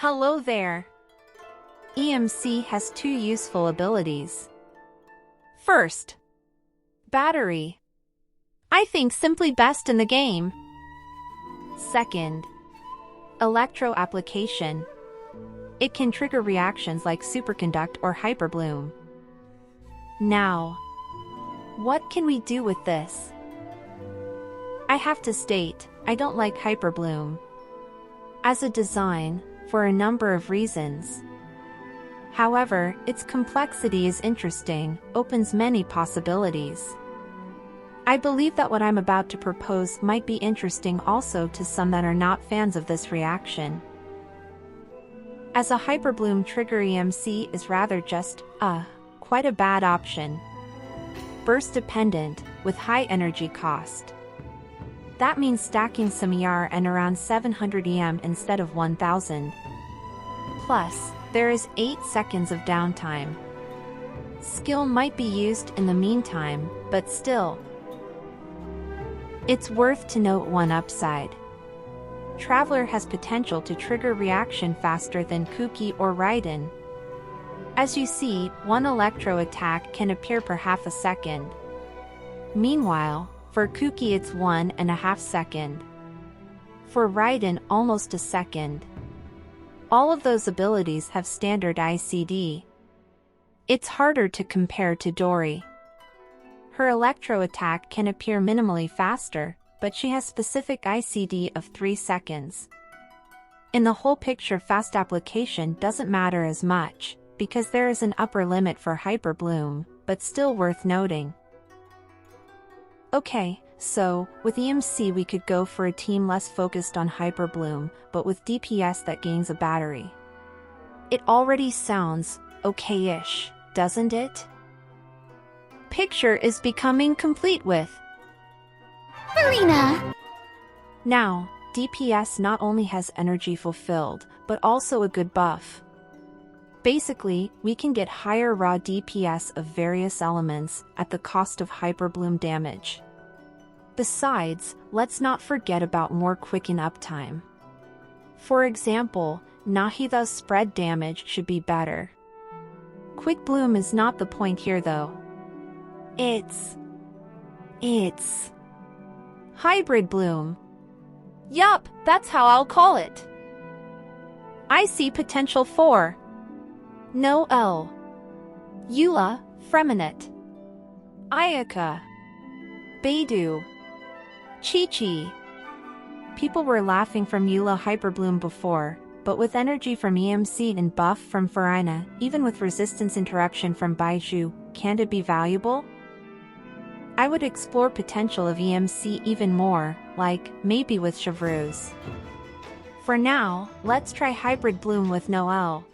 Hello there. EMC has two useful abilities. First, battery. I think simply best in the game. Second, electro application. It can trigger reactions like superconduct or hyperbloom. Now, what can we do with this? I have to state, I don't like hyperbloom as a design, for a number of reasons. However, its complexity is interesting, opens many possibilities. I believe that what I'm about to propose might be interesting also to some that are not fans of this reaction. As a hyperbloom trigger, EMC is rather just, quite a bad option. Burst dependent, with high energy cost. That means stacking some ER and around 700 EM instead of 1000. Plus, there is 8 seconds of downtime. Skill might be used in the meantime, but still. It's worth to note one upside. Traveler has potential to trigger reaction faster than Kuki or Raiden. As you see, one electro attack can appear per half a second. Meanwhile, for Kuki it's 1.5 seconds. For Raiden almost a second. All of those abilities have standard ICD. It's harder to compare to Dori. Her electro attack can appear minimally faster, but she has specific ICD of 3 seconds. In the whole picture, fast application doesn't matter as much, because there is an upper limit for Hyperbloom, but still worth noting. Okay, so, with EMC we could go for a team less focused on Hyperbloom, but with DPS that gains a battery. It already sounds okay-ish, doesn't it? Picture is becoming complete with Furina! Now, DPS not only has energy fulfilled, but also a good buff. Basically, we can get higher raw DPS of various elements at the cost of Hyperbloom damage. Besides, let's not forget about more quicken uptime. For example, Nahida's spread damage should be better. Quick bloom is not the point here though. It's hybrid bloom. Yup, that's how I'll call it. I see potential for Noelle, Eula, Freminute, Ayaka, Beidou, Chi-Chi. People were laughing from Eula Hyperbloom before, but with energy from EMC and buff from Furina, even with resistance interruption from Baiju, can it be valuable? I would explore potential of EMC even more, like, maybe with Chevreuse. For now, let's try Hybrid Bloom with Noelle.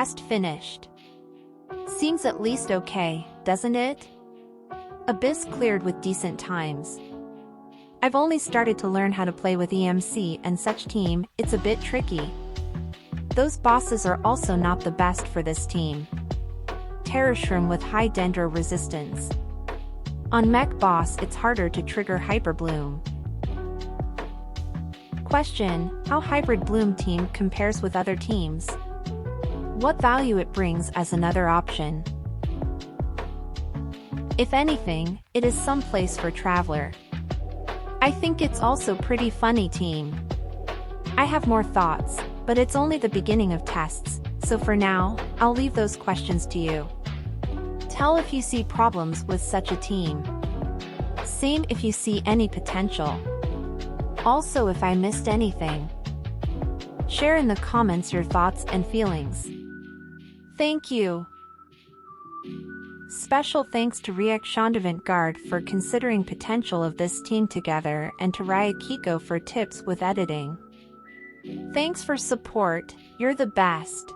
Test finished. Seems at least okay, doesn't it? Abyss cleared with decent times. I've only started to learn how to play with EMC and such team, it's a bit tricky. Those bosses are also not the best for this team. Terrashroom with high dendro resistance. On mech boss it's harder to trigger Hyperbloom. Question: how Hybrid Bloom team compares with other teams? What value it brings as another option? If anything, it is someplace for Traveler. I think it's also pretty funny team. I have more thoughts, but it's only the beginning of tests, so for now, I'll leave those questions to you. Tell if you see problems with such a team. Same if you see any potential. Also if I missed anything. Share in the comments your thoughts and feelings. Thank you. Special thanks to Riek Chandavant for considering potential of this team together and to Raya Kiko for tips with editing. Thanks for support, you're the best.